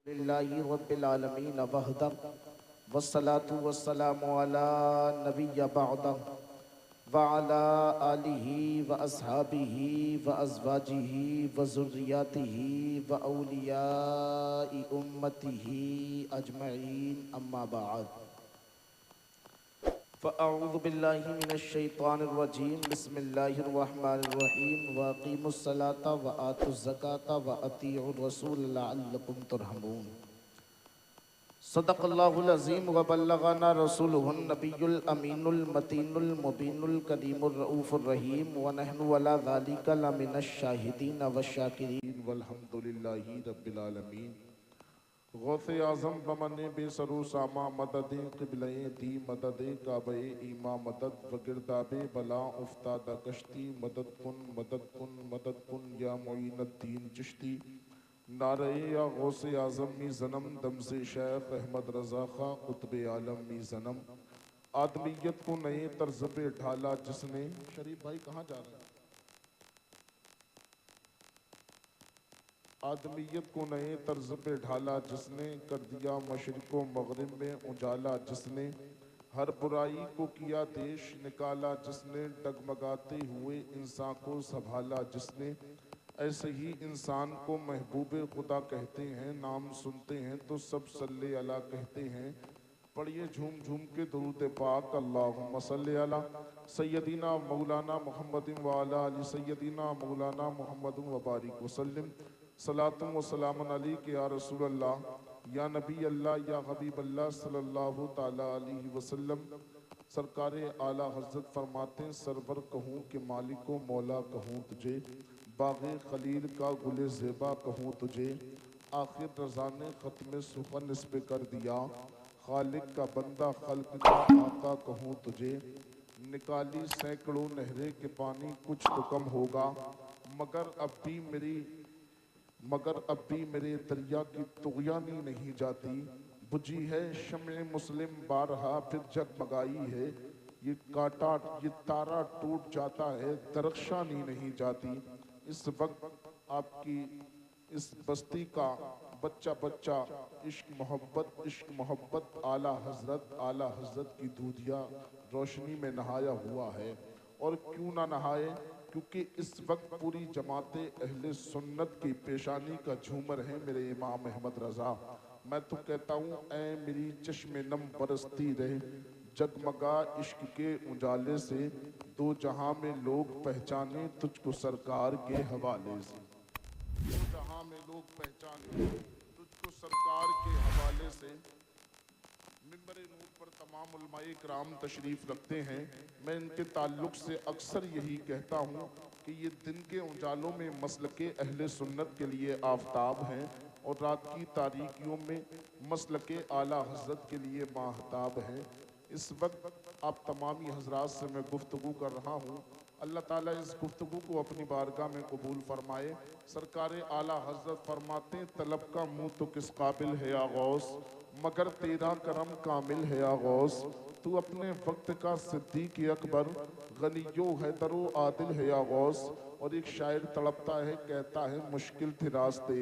लिल्लाहि रब्बिल आलमीन वहदा वस्सलातु वस्सलामु अला नबिय्य बअदा व अला आलिहि व अस्हाबिहि व अज़वाजिहि व ज़ुर्रिय्यतिहि व औलियाइ उम्मतिहि अजमईन अम्मा बअद फ़अऊज़ु बिल्लाहि मिनश शैतानिर रजीम बिस्मिल्लाहिर रहमानिर रहीम व अक़ीमुस्सलाता व आतुज़ ज़काता व अतीउर रसूल लअल्लकुम तुरहमून। सदक़ल्लाहुल अज़ीम व बल्लगना रसूलुहुन नबियुल अमीनुल मतीनुल मुबीनुल करीमुर रऊफ़ुर रहीम व नहनु अला ज़ालिका लमिनश शाहिदीन व शाकिरीन वल्हम्दुलिल्लाहि रब्बिल आलमीन। गौसे आज़म बमने बेसरो सामा मदद क़िबले दी मदद काबे ईमा मदद वगिरदाबे बला उफ्तादा कश्ती मदद कुन मदद कुन या मोइनुद्दीन चिश्ती नारे या गौसे आज़म मी जन्म दमसे शेख अहमद रज़ा खां कुतुब आलम मी जन्म आदमियत को नए तर्ज पे ढाला जिसने। शरीफ भाई कहाँ जा रहे हैं? आदमियत को नए तर्ज पे ढाला जिसने, कर दिया मशरिक़ो मग़रिब में उजाला जिसने, हर बुराई को किया देश निकाला जिसने, डगमगाते हुए इंसान को संभाला जिसने। ऐसे ही इंसान को महबूब खुदा कहते हैं, नाम सुनते हैं तो सब सल्ले अला कहते हैं। पढ़िए झूम झूम के दुरूद पाक, अल्लाहुम्मा सल्ली अला सय्यदीना मौलाना मुहम्मदिन व अला अली सय्यदीना मौलाना मुहम्मदिन व बारिक वसल्लम। सलातुम व सलामुन अलैका या रसूल अल्लाह या नबी अल्लाह या हबीब अल्लाह सल्लल्लाहु ताला अलैहि वसल्लम। सरकार आला हज़रत फरमाते, सरवर कहूँ कि मालिको मौला कहूँ तुझे, बाग़े खलील का गुले ज़ेबा कहूँ तुझे। आखिर रज़ा ने ख़त्म सुख़न इस पे कर दिया, खालिक का बंदा खल्क का आका कहूँ तुझे। निकाली सैकड़ों नहरें के पानी कुछ तो कम होगा, मगर अब भी मेरे दरिया की तुग़यानी नहीं जाती। बुझी है शम्ए मुस्लिम बारहा फिर जगमगाई है, ये तारा टूट जाता है दरख्शानी नहीं जाती। इस वक्त आपकी इस बस्ती का बच्चा बच्चा इश्क मोहब्बत आला हज़रत की दूधिया रोशनी में नहाया हुआ है। और क्यों ना नहाए, क्योंकि इस वक्त पूरी जमाते अहले सुन्नत की पेशानी का झूमर है मेरे इमाम अहमद रज़ा। मैं तो कहता हूँ ऐ मेरी चश्मे नम बरसती रहे, जगमगा इश्क के उजाले से, दो जहां में लोग पहचाने तुझको सरकार के हवाले से। दो जहां में लोग पहचाने तुझको सरकार के हवाले से। मिंबर नूर पर तमाम उलमाए किराम तशरीफ़ रखते हैं। मैं इनके ताल्लुक़ से अक्सर यही कहता हूँ कि ये दिन के उजालों में मसलके अहले सुन्नत के लिए आफताब हैं और रात की तारीकियों में मसलके आला हज़रत के लिए माहताब हैं। इस वक्त आप तमामी हज़रात से मैं गुफ्तगू कर रहा हूँ। अल्लाह ताला इस गुफ्तगू को अपनी बारगाह में कबूल फरमाए। सरकार आला हज़रत फरमाते, तलब का मुँह तो किस काबिल है या गौस, मगर तेरा करम कामिल है या गौस। तू अपने वक्त का सिद्दीक़ अकबर, गनियो हैदरो आदिल है या गौस। और एक शायर तड़पता है, कहता है मुश्किल थे रास्ते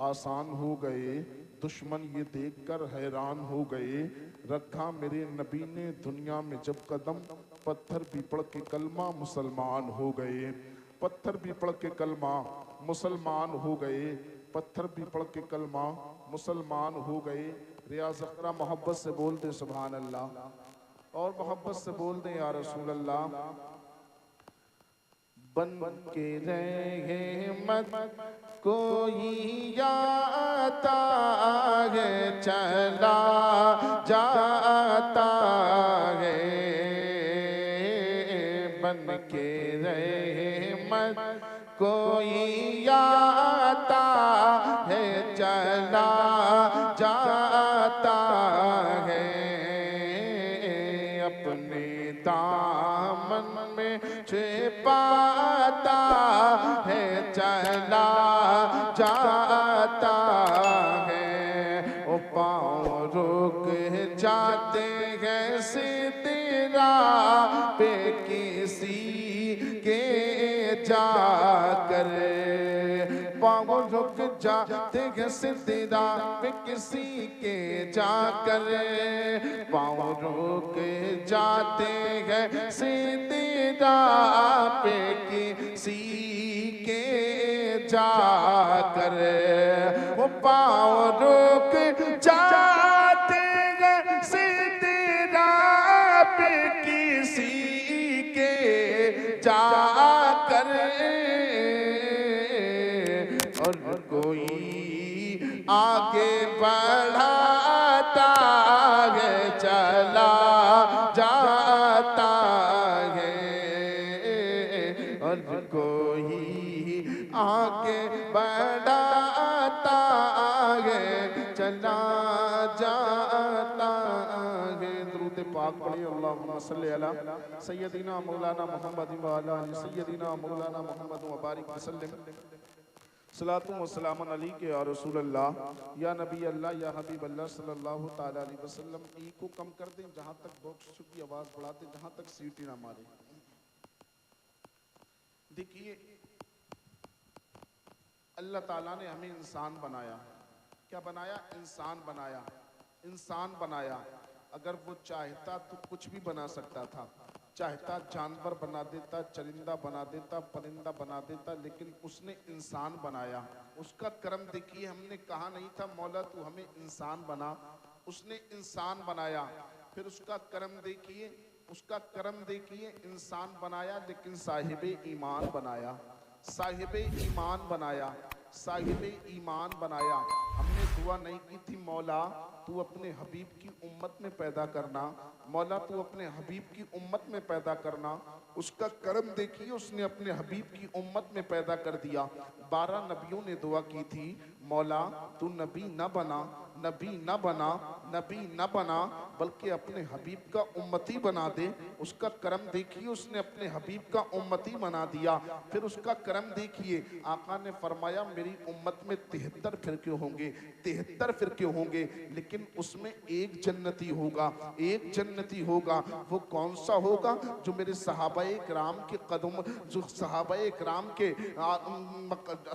आसान हो गए, दुश्मन ये देखकर हैरान हो गए। रखा मेरे नबी ने दुनिया में जब कदम, पत्थर भी पढ़ के कलमा मुसलमान हो गए। पत्थर भी पढ़ के कलमा मुसलमान हो गए, पत्थर भी पढ़ के कलमा मुसलमान हो गए। रियाज़ अख़रा मोहब्बत से बोल दे सुभान अल्लाह, और मोहब्बत से बोल दे या रसूल अल्लाह। बन के रहमत कोई आता है चला जाता है, बन के रहमत कोई आता है चला जाता है। अपने दामन में छिपाता है चला जाता है। ओ पाँव रुक जाते हैं सिदरा पे किसी के जाकर, पाँव रुक जाते हैं सिद्दीरा पे किसी के जाकर, पाँव रुक जाते हैं सिद्दीरा पे किसी के जाकर, वो पाँव रुक जाते हैं सिद्दीरा पे किसी के जाकर, और कोई आगे बढ़ाता है चला जाता है, और कोई आगे बढ़ाता है चला जाता है। दुरूद पाक पढ़िए, अल्लाहुम्मा सल्ली अला सय्यदिना मौलाना मुहम्मद व अला सय्यदिना मौलाना मुहम्मद व बारिक वसल्लम। सलातु व सलामुन अलैका या रसूल अल्लाह, या नबी अल्लाह, या हबीब अल्लाह सल्लल्लाहु ताला अलैहि वसल्लम। ई को कम कर दें, जहाँ तक बॉक्स की आवाज़ बढ़ा दें, जहाँ तक सीटी ना मारे। देखिए, अल्लाह ताला ने हमें इंसान बनाया। क्या बनाया? इंसान बनाया। इंसान बनाया, अगर वो चाहता तो कुछ भी बना सकता था। चाहता जानवर बना देता, चरिंदा बना देता, परिंदा बना देता, लेकिन उसने इंसान बनाया। उसका कर्म देखिए, हमने कहा नहीं था मौला तू हमें इंसान बना, उसने इंसान बनाया। फिर उसका कर्म देखिए, उसका कर्म देखिए, इंसान बनाया लेकिन साहिबे ईमान बनाया, साहिबे ईमान बनाया, साहिबे ईमान बनाया। हमने दुआ नहीं की थी मौला तू अपने हबीब की उम्मत में पैदा करना, मौला तू अपने हबीब की उम्मत में पैदा करना। उसका कर्म देखिए, उसने अपने हबीब की उम्मत में पैदा कर दिया। 12 नबियों ने दुआ की थी मौला तू नबी न बना, नबी न बना, नबी न बना, बल्कि अपने हबीब का उम्मती बना दे। उसका कर्म देखिए, उसने अपने हबीब का उम्मती बना दिया। फिर उसका कर्म देखिए, आका ने फरमाया मेरी उम्मत में 73 फिरके होंगे, 73 फिरके होंगे, लेकिन उसमें एक जन्नती होगा, एक जन्नती होगा। वो कौन सा होगा? जो मेरे सहाबाए किराम के कदम, जो सहाबाए किराम के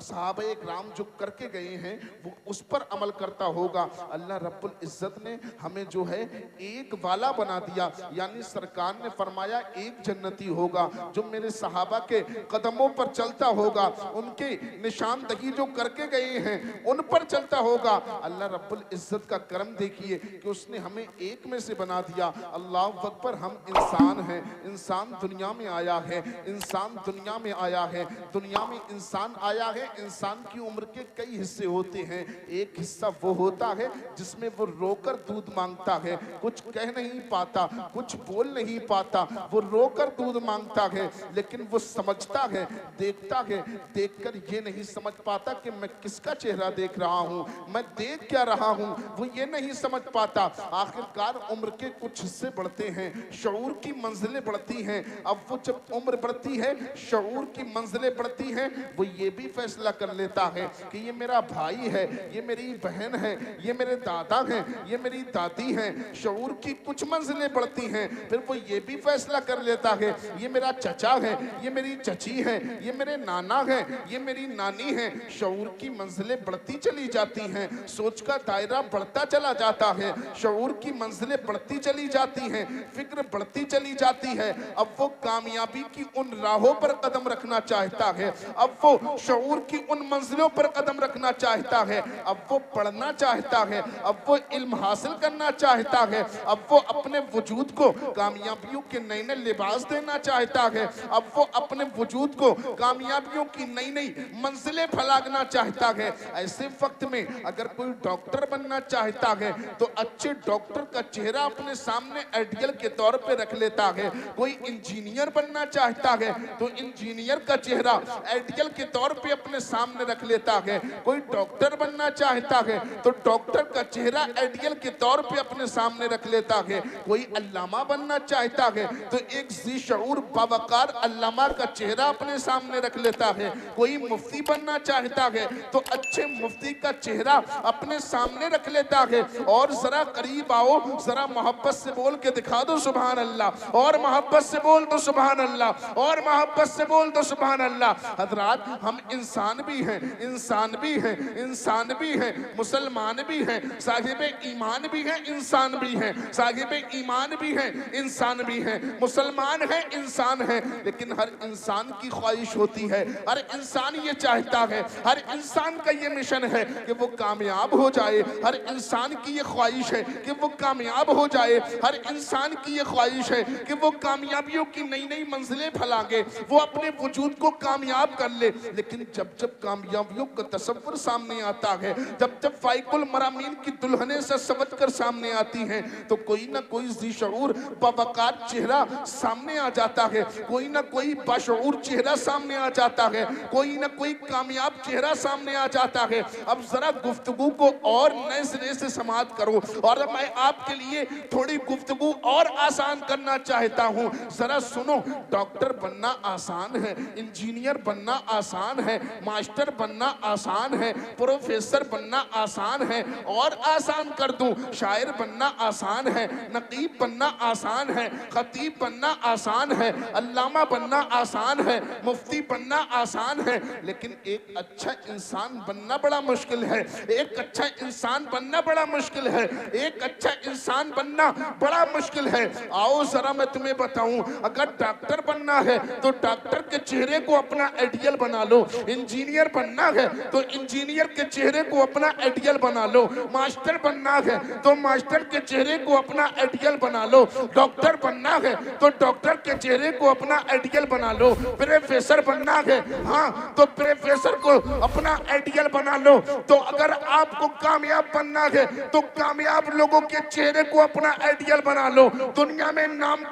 सहाबाए किराम जो करके गए हैं, वो उस पर अमल करता होगा। अल्लाह रब्बुल इज्जत ने हमें जो है एक वाला बना दिया, यानी सरकार ने फरमाया एक जन्नती होगा जो मेरे सहाबा के कदमों पर चलता होगा, उनके निशानदही जो करके गए हैं उन पर चलता होगा। अल्लाह रब्बुल इज्जत का करम देखिए कि उसने हमें एक में से बना दिया। अल्लाह अकबर, हम इंसान हैं, इंसान दुनिया में आया है, इंसान दुनिया में आया है, दुनिया में इंसान आया है। इंसान की उम्र के कई हिस्से होते हैं। एक हिस्सा वो होता है जिसमें वो रोकर दूध मांगता है, कुछ कह नहीं पाता, कुछ बोल नहीं पाता, वो रोकर दूध मांगता है, लेकिन वो समझता है, देखता है, देखकर ये नहीं समझ पाता कि मैं किसका चेहरा देख रहा हूँ, मैं देख क्या रहा हूँ, वो ये नहीं समझ पाता। आखिरकार उम्र के कुछ हिस्से बढ़ते हैं, शऊर की मंजिलें बढ़ती हैं। अब वो जब उम्र बढ़ती है, शऊर की मंजिलें बढ़ती हैं, वो ये भी फैसला कर लेता है कि ये मेरा भाई है, ये मेरी बहन है, ये मेरे दादा हैं, ये मेरी दादी हैं। शऊर की कुछ मंजिलें बढ़ती हैं, फिर वो ये भी फैसला कर लेता है ये मेरा चचा है, ये मेरी चची है, ये मेरे नाना है, ये मेरी नानी है। शऊर की मंजिलें बढ़ती चली जाती हैं, सोच का दायरा बढ़ता चला जाता है, शऊर की मंजिलें बढ़ती चली जाती हैं, फिक्र बढ़ती चली जाती है। अब वो कामयाबी की उन राहों पर कदम रखना चाहता है, अब वो शऊर की उन मंजिलों पर कदम रखना चाहता है, अब वो पढ़ना चाहता है, अब वो इल्म हासिल करना चाहता है, अब वो अपने वजूद को कामयाबियों के नए नए लिबास देना चाहता है, अब वो अपने वजूद को कामयाबियों की नई नई मंजिलें फैलाना चाहता है। ऐसे वक्त में अगर कोई डॉक्टर बनना चाहता है तो अच्छे डॉक्टर का चेहरा अपने सामने आइडियल के तौर पे रख लेता है। कोई इंजीनियर बनना चाहता है तो इंजीनियर का चेहरा आइडियल के तौर पे अपने सामने रख लेता है। कोई डॉक्टर बनना चाहता है तो डॉक्टर डॉक्टर का चेहरा आइडियल के तौर पे अपने सामने रख लेता है। कोई अल्लामा बनना चाहता है तो एक ज़ी-शऊर बावकार अल्लामा का चेहरा अपने सामने रख लेता है। कोई मुफ्ती बनना चाहता है तो अच्छे मुफ्ती का चेहरा अपने सामने रख लेता है। और जरा करीब आओ, जरा मोहब्बत से बोल के दिखा दो सुभान अल्लाह, और मोहब्बत से बोल दो सुभान अल्लाह, और मोहब्बत से बोल दो सुभान अल्लाह। हजरात, हम इंसान भी हैं, इंसान भी हैं, इंसान भी हैं, मुसलमान भी हैं, साहिब ईमान भी हैं, इंसान भी हैं, साहिब ईमान भी हैं, इंसान भी हैं, मुसलमान हैं, इंसान हैं। लेकिन हर इंसान की ख्वाहिश होती है, हर इंसान ये चाहता है, हर इंसान का ये मिशन है कि वो कामयाब हो जाए। हर इंसान की ये ख्वाहिश है कि वो कामयाब हो जाए। हर इंसान की ये ख्वाहिश है कि वो कामयाबियों की नई नई मंजिलें फैलागे, वो अपने वजूद को कामयाब कर ले। लेकिन जब जब कामयाबियों का तस्वर सामने आता है, जब जब फाइकुल मरामीन की दुल्हने से समझ कर सामने आती हैं, तो कोई ना कोई ज़ी-शऊर बावकार चेहरा सामने आ जाता है, कोई ना कोई बाशऊर चेहरा सामने आ जाता है, कोई ना कोई कामयाब चेहरा सामने आ जाता है। अब जरा गुफ्तगू को और नए सिरे से समाप्त करो, और मैं आपके लिए थोड़ी गुफ्तगू और आसान करना चाहता हूँ। जरा सुनो, डॉक्टर बनना आसान है, इंजीनियर बनना आसान है, मास्टर बनना आसान है, प्रोफेसर बनना आसान है, और आसान कर दूं, शायर बनना आसान है, नकीब बनना आसान है, खतीब बनना आसान है, अल्लामा बनना आसान है, मुफ्ती बनना आसान है। लेकिन एक अच्छा इंसान बनना बड़ा मुश्किल है, एक अच्छा इंसान बनना बड़ा मुश्किल है, एक अच्छा इंसान बनना बड़ा मुश्किल है। आओ जरा मैं तुम्हें बताऊं, अगर डॉक्टर बनना है तो डॉक्टर के चेहरे को अपना आइडियल बना लो, इंजीनियर बनना है तो इंजीनियर के चेहरे को अपना आइडियल बना लो, मास्टर बनना है तो मास्टर के चेहरे को अपना आइडियल बना लो, डॉक्टर बनना है तो डॉक्टर के चेहरे को अपना आइडियल बना लो, प्रोफेसर बनना है हाँ तो प्रोफेसर को अपना आइडियल बना लो। तो अगर आपको कामयाब बनना है तो कामयाब लोगों के चेहरे को अपना आइडियल बना लो। दुनिया में नाम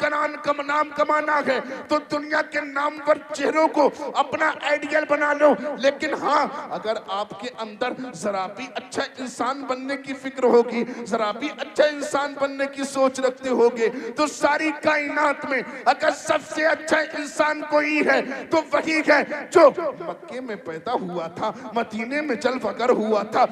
कमाना है तो दुनिया के नाम पर चेहरों को अपना आइडियल बना लो। लेकिन हाँ, अगर आपके अंदर जरा भी अच्छा इंसान बनने की फिक्र होगी, जरा भी अच्छा इंसान बनने की सोच रखते होगे, तो सारी कायनात में अगर सबसे अच्छा इंसान कोई है तो वही है जो मक्के में पैदा हुआ था, मदीने में जल फकर हुआ था।